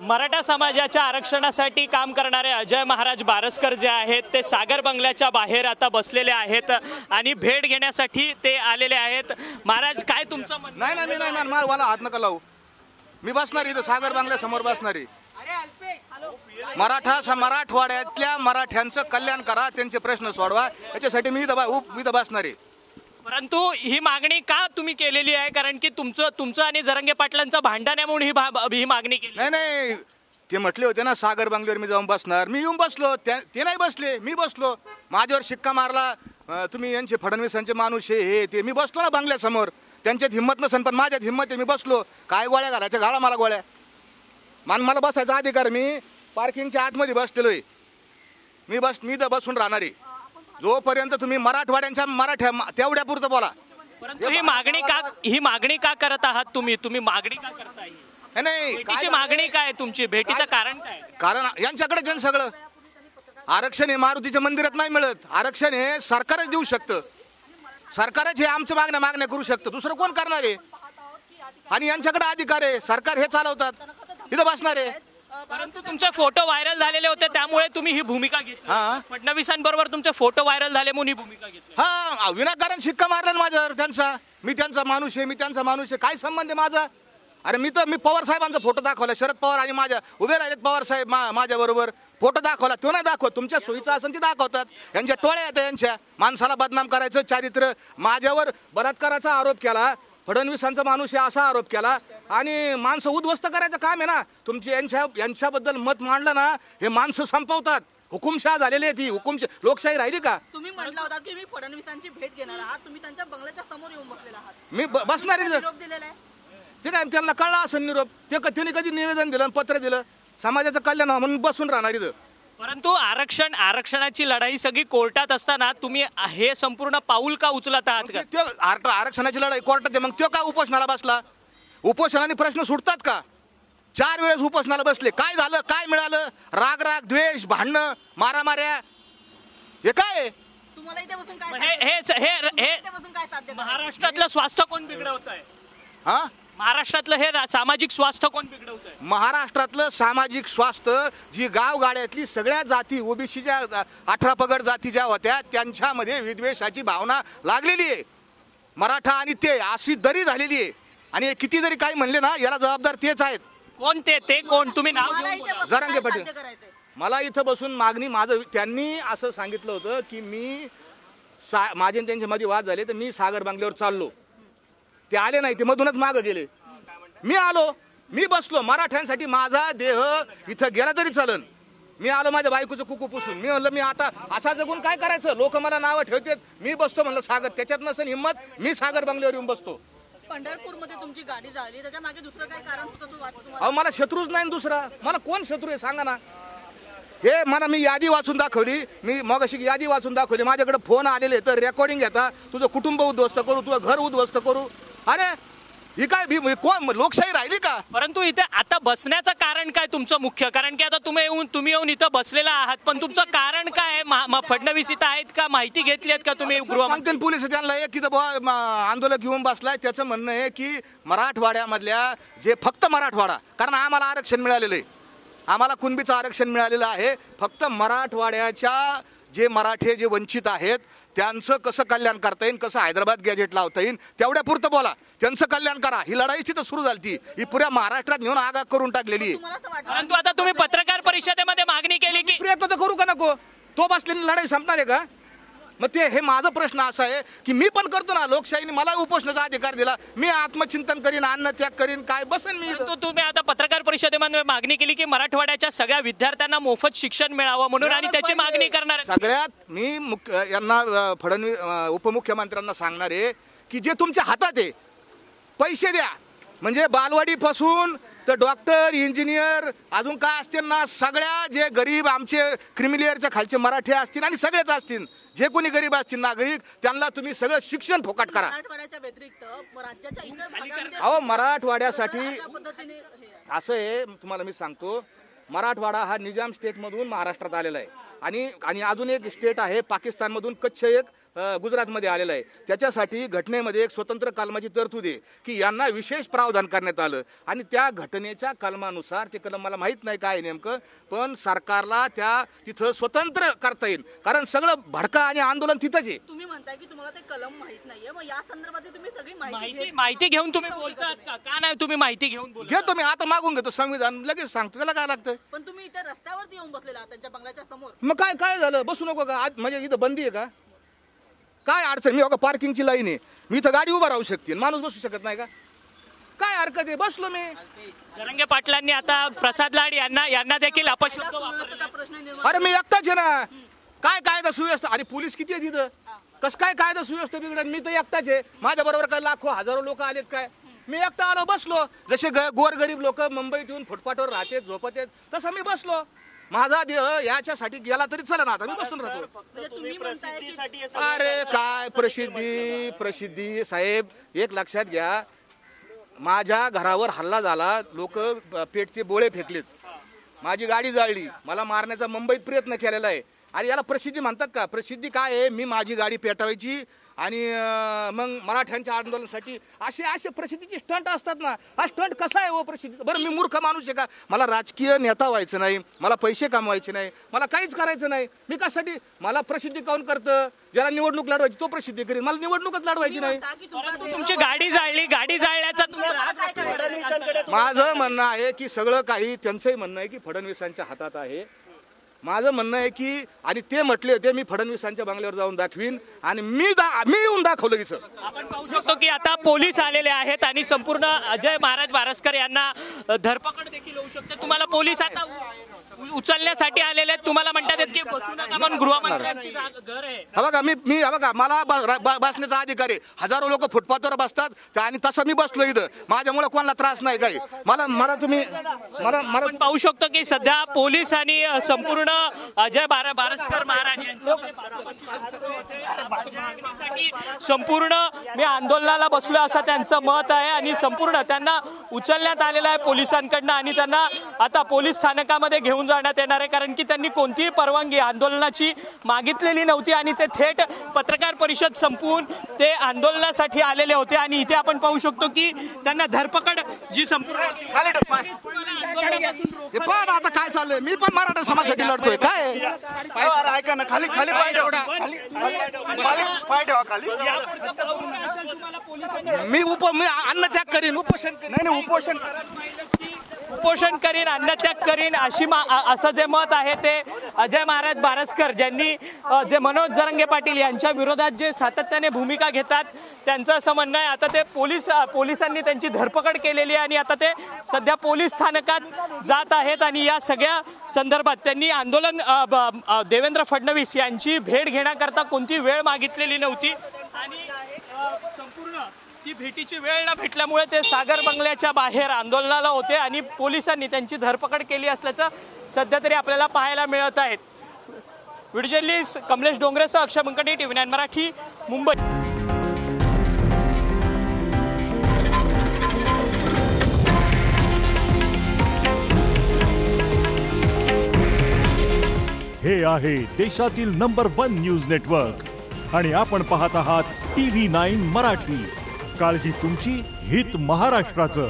मराठा समाजाच्या आरक्षणासाठी काम करणारे अजय महाराज बारसकर जे आहेत ते सागर बंगल्याच्या बाहेर आता बसलेले आहेत आणि भेट घेण्यासाठी ते आलेले आहेत। महाराज काय तुमचं म्हणणं? नाही मला हात नका लावू, मी बसणार इथं सागर बंगल्यासमोर बसणारी। मराठवाड्यातल्या मराठ्यांचं कल्याण करा, त्यांचे प्रश्न सोडवा, याच्यासाठी मी इथं बसणार आहे। परंतु ही मागणी का तुम्ही केलेली आहे? कारण की तुमचं आणि जरंगे पाटलांचं भांडण आहे म्हणून ही मागणी केली। नाही ते म्हटले होते ना सागर बंगल्यावर मी जाऊन बसणार, मी येऊन बसलो, ते नाही बसले, मी बसलो, माझ्यावर शिक्का मारला तुम्ही यांचे फडणवीसांचे माणूस हे ते, मी बसलो ना बंगल्यासमोर, त्यांच्यात हिंमत नसेल पण माझ्यात हिंमत आहे, मी बसलो। काय गोळ्या घालायच्या, घाला मला गोळ्या, मला बसायचा अधिकार, मी पार्किंगच्या आतमध्ये बसलेलो आहे, मी तर बसून राहणार आहे जोपर्यंत तुम्ही मराठवाड्यांच्या मराठ्या तेवढ्या पुरतं बोला। परंतु ही मागणी का करत आहात तुम्ही मागणी का करताय? नाही भेटीची मागणी काय तुमची? भेटीचं कारण काय? कारण यांच्याकडे जन सगळं आरक्षण हे मारुतीच्या मंदिरात नाही मिळत, आरक्षण हे सरकारच देऊ शकतं, सरकारच हे आमच्या मागण्या करू शकतं, दुसरं कोण करणार आहे? आणि यांच्याकडे अधिकार आहे, सरकार हे चालवतात, इथं बसणार आहे। परंतु तुमचे फोटो व्हायरल झालेले होते त्यामुळे तुम्ही ही भूमिका घेतली। फडणवीसांबरोबर तुमचे फोटो व्हायरल झाले म्हणून ही भूमिका घेतली। हा विनाकारण शिक्का मारला माझ्यावर त्यांचा, मी त्यांचा माणूस आहे, काय संबंध आहे माझा? अरे मी पवार साहेबांचा फोटो दाखवला, शरद पवार आणि माझ्या उभे राहिलेत पवार साहेब माझ्या बरोबर, फोटो दाखवला, तो नाही दाखवत, तुमच्या सोयीचं असेल ते दाखवतात, यांच्या टोळ्या येतात, यांच्या माणसाला बदनाम करायचं चारित्र्य, माझ्यावर बलात्काराचा आरोप केला, फडणवीसांचा माणूस आहे असा आरोप केला आणि माणसं उद्ध्वस्त करायचं काम आहे ना तुमची। यांच्याबद्दल मत मांडलं ना हे माणसं संपवतात, हुकुमशाह झालेली आहे ती, लोकशाही राहिली का? तुम्ही म्हटलं होता की मी फडणवीसांची भेट घेणार आहात, तुम्ही त्यांच्या बंगल्याच्या समोर येऊन बसलेला आहात, मी बसणार आहे, निरोप दिलेला आहे, ते काय त्यांना कळलं असं निरोप, त्यांनी कधी निवेदन दिलं, पत्र दिलं, समाजाचं कल्याण म्हणून बसून राहणार इथं। परंतु आरक्षणाची लढाई सगळी कोर्टात असताना तुम्ही हे संपूर्ण पाऊल का उचलत आहात का? आरक्षणाची लढाई कोर्टात आहे, मग तो काय उपोषणाला बसला? उपोषणाने प्रश्न सुटतात का? 4 वेळेस उपोषणाला बसले, काय झालं, काय मिळालं? राग द्वेष, भांडणं, मारामाऱ्या, हे काय? तुम्हाला इथे बसून काय साध्य? महाराष्ट्रातलं स्वास्थ्य कोण बिघडवत आहे? हा, महाराष्ट्रातलं हे सामाजिक स्वास्थ्य कोण बिघडवत आहे? महाराष्ट्रातलं सामाजिक स्वास्थ्य जी गावगाड्यातली सगळ्या जाती, ओबीसीच्या 18 पगड जाती ज्या होत्या त्यांच्यामध्ये विद्वेषाची भावना लागलेली आहे, मराठा आणि ते अशी दरी झालेली आहे, आणि किती जरी काही म्हणले ना याला जबाबदार तेच आहेत। कोण ते कोण? तुम्ही नाव जरांगे पाटील। मला इथं बसून मागणी, त्यांनी असं सांगितलं होतं की माझे त्यांच्या मध्ये वाद झाले तर मी सागर बंगल्यावर चाललो, ते आले नाही, ते मधूनच मागं गेले, मी आलो, मी बसलो, मराठ्यांसाठी माझा देह इथं गेला तरी चालन, मी आलो माझ्या बायकोचं कुकू पुसून, मी म्हणलं मी आता असा जगून काय करायचं, लोक मला नावं ठेवतात, मी बसतो म्हणलं सागर, त्याच्यात नसेल हिंमत मी सागर बंगल्यावर येऊन बसतो। पंढरपूरमध्ये तुमची गाडी झाली त्याच्या मागे दुसरं काय कारण होतं? अहो मला शत्रूच नाही दुसरा, मला कोण शत्रू आहे सांगा ना? हे मी यादी वाचून दाखवली, मी मगाशी यादी वाचून दाखवली, माझ्याकडे फोन आलेले तर रेकॉर्डिंग घेता, तुझं कुटुंब उद्ध्वस्त करू, तुझं घर उद्ध्वस्त करू, अरे ही काय कोण लोकशाही राहिली का? परंतु इथे आता बसण्याचं कारण काय तुमचं मुख्य? कारण की आता तुम्ही येऊन इथं बसलेला आहात, पण तुमचं कारण काय? फडणवीस इथं आहेत का? माहिती घेतली आहेत का तुम्ही? सांगतील पोलीस त्यांना एक इथं आंदोलक घेऊन बसलाय, त्याचं म्हणणं आहे की मराठवाड्यामधल्या जे फक्त मराठवाडा, कारण आम्हाला आरक्षण मिळालेलं आहे, आम्हाला कुणबीचं आरक्षण मिळालेलं आहे, फक्त मराठवाड्याच्या जे मराठे जे वंचित आहेत त्यांचं कसं कल्याण करता येईल, कसं हैदराबाद गॅजेट लावता येईल तेवढ्या पुरतं बोला, त्यांचं कल्याण करा। ही लढाई तिथं सुरू झाली, ही पुऱ्या महाराष्ट्रात नेऊन आगाग करून टाकलेली आहे। परंतु आता तुम्ही पत्रकार परिषदेमध्ये मागणी केली की प्रयत्न तर करू का नको? तो बसलेली लढाई संपणार आहे का? मग ते हे माझा प्रश्न असा आहे की मी पण करतो ना, लोकशाहीने मला उपोषणाचा अधिकार दिला, मी आत्मचिंतन करीन, अन्नत्याग करीन, काय बसेन मी। तुम्ही आता पत्रकार परिषदेमध्ये मागणी केली की मराठवाड्याच्या सगळ्या विद्यार्थ्यांना मोफत शिक्षण मिळावं म्हणून, आणि त्याची मागणी करणार। सगळ्यात मी यांना फडणवीस उपमुख्यमंत्र्यांना सांगणार आहे की जे तुमच्या हातात आहे पैसे द्या, म्हणजे बालवाडीपासून तर डॉक्टर, इंजिनियर, अजून काय असतील ना, सगळ्या जे गरीब आमचे क्रिमिलियरच्या खालचे मराठी असतील आणि सगळेच असतील, जे कोणी गरीब असतील नागरिक, त्यांना तुम्ही सगळं शिक्षण फुकट करा। अहो मराठवाड्यासाठी असं आहे, तुम्हाला मी सांगतो, मराठवाडा हा निजाम स्टेटमधून महाराष्ट्रात आलेला आहे, आणि आणि अजून एक स्टेट आहे पाकिस्तानमधून कच्छ एक गुजरातमध्ये आलेलं आहे. त्याच्यासाठी घटनेमध्ये एक स्वतंत्र कलमाची तरतूद आहे की यांना विशेष प्रावधान करण्यात आलं आणि त्या घटनेच्या कलमानुसार ते कलम मला माहीत नाही काय नेमकं, पण सरकारला त्या तिथं स्वतंत्र करता येईल कारण सगळं भडका आणि आंदोलन तिथंच आहे. तुम्ही म्हणताय की तुम्हाला ते कलम माहित नाहीये, मग या संदर्भात तुम्ही सगळी माहिती घेऊन तुम्ही बोलतात का नाही? तुम्ही माहिती घेऊन बोलता? घेतो मी आता मागून घेतो संविधान लगेच सांगतो त्याला काय लागतं. पण तुम्ही इथे रस्त्यावरती येऊन बसलेला आहात त्यांच्या बंगल्याच्या समोर. मग काय काय झालं बसू नको का आज म्हणजे इथं बंदी आहे का काय अडचण. मी बघा पार्किंगची लाईन आहे मी इथं गाडी उभा राहू शकते माणूस बसू शकत नाही का काय हरकत आहे बसलो मी. जरांगे पाटलांनी आता प्रसाद लाड यांना देखील अपशब्द सुव्यवस्थेचा प्रश्न निर्माण. अरे मी एकटाच आहे ना काय कायदा सुव्यवस्था आणि पोलीस किती आहे तिथं कसं काय कायदा सुव्यवस्था बिघडत. मी तर एकटाच आहे माझ्या बरोबर काय लाखो हजारो लोक आलेत काय मी एकटा आलो बसलो. जसे गोरगरीब लोक मुंबईत येऊन फुटपाथवर राहतात झोपत आहेत तसं मी बसलो. माझा देह याच्यासाठी गेला तरी चला ना आता मी बसून राहतो. म्हणजे तुम्ही म्हणताय की अरे काय प्रसिद्धी साहेब एक लक्षात घ्या माझ्या घरावर हल्ला झाला लोक पेटचे बोळे फेकलेत माझी गाडी जाळली मला मारण्याचा मुंबईत प्रयत्न केलेला आहे. अरे याला प्रसिद्धी म्हणतात का. प्रसिद्धी काय आहे मी माझी गाडी पेटवायची आणि मग मराठ्यांच्या आंदोलनासाठी असे प्रसिद्धीचे स्टंट असतात ना. हा स्टंट कसा आहे हो प्रसिद्धी. बरं मी मूर्ख माणूस आहे का मला राजकीय नेता व्हायचं नाही मला पैसे कमवायचे नाही मला काहीच करायचं नाही. मी कशासाठी मला प्रसिद्धी काऊन करतं ज्याला निवडणूक लढवायची तो प्रसिद्धी करेल मला निवडणूकच लढवायची नाही. तुमची गाडी जाळल्याचा माझं म्हणणं आहे की सगळं काही त्यांचंही म्हणणं आहे की फडणवीसांच्या हातात आहे. माझं म्हणणं आहे की आणि ते म्हटले होते मी फडणवीसांच्या बंगल्यावर जाऊन दाखवीन आणि मी येऊन दाखवलं इथं. आपण पाहू शकतो की आता पोलीस आलेले आहेत आणि संपूर्ण अजय महाराज बारसकर यांना धरपकड देखील होऊ शकते. तुम्हाला पोलीस आता उचलण्यासाठी आलेले आहेत तुम्हाला म्हणतात की बसू नका म्हणून गृहमंत्र्यांची घर आहे. हा बघा मी बघा मला बसण्याचा अधिकार आहे. हजारो लोक फुटपाथवर बसतात आणि तसं मी बसलो इथं माझ्यामुळे कोणाला त्रास नाही काही. मला तुम्ही मला पाहू शकतो की सध्या पोलीस आणि संपूर्ण अजय बारसकर महाराज यांच्यासाठी संपूर्ण मी आंदोलनाला बसलो असं त्यांचं मत आहे आणि संपूर्ण त्यांना उचलण्यात आलेलं आहे पोलिसांकडनं आणि त्यांना आता पोलीस स्थानकामध्ये घेऊन जाण्यात येणार आहे कारण की त्यांनी कोणतीही परवानगी आंदोलनाची मागितलेली नव्हती आणि ते थेट पत्रकार परिषद संपवून ते आंदोलनासाठी आलेले होते. आणि इथे आपण पाहू शकतो की त्यांना धरपकड जी संपूर्ण आता काय चाललंय मी पण मराठा समाजासाठी लढतोय काय ऐका ना खाली खाली पाय ठेवा खाली. मी अन्नत्याग करीन उपोषण करीन अन्नत्याग करीन असं जे मत आहे ते अजय महाराज बारसकर ज्यांनी जे मनोज जरांगे पाटील यांच्या विरोधात जे सातत्याने भूमिका घेतात त्यांचं असं म्हणणं आहे. आता ते पोलिसांनी त्यांची धरपकड केलेली आहे आणि आता ते सध्या पोलीस स्थानकात जात आहेत आणि या सगळ्या संदर्भात त्यांनी आंदोलन देवेंद्र फडणवीस यांची भेट घेण्याकरता कोणती वेळ मागितलेली नव्हती आणि संपूर्ण ती भेटीची वेळ न भेटल्यामुळे ते सागर बंगल्याच्या बाहेर आंदोलनाला होते आणि पोलिसांनी त्यांची धरपकड केली असल्याचं सध्या तरी आपल्याला पाहायला मिळत आहेत. व्हिडिओ जर्नलिस्ट कमलेश डोंगरेसह अक्षय मंकटे TV9 मराठी मुंबई. हे आहे देशातील नंबर 1 न्यूज नेटवर्क आणि आपण पाहत आहात TV9 मराठी. काळजी तुमची, हित महाराष्ट्राचं.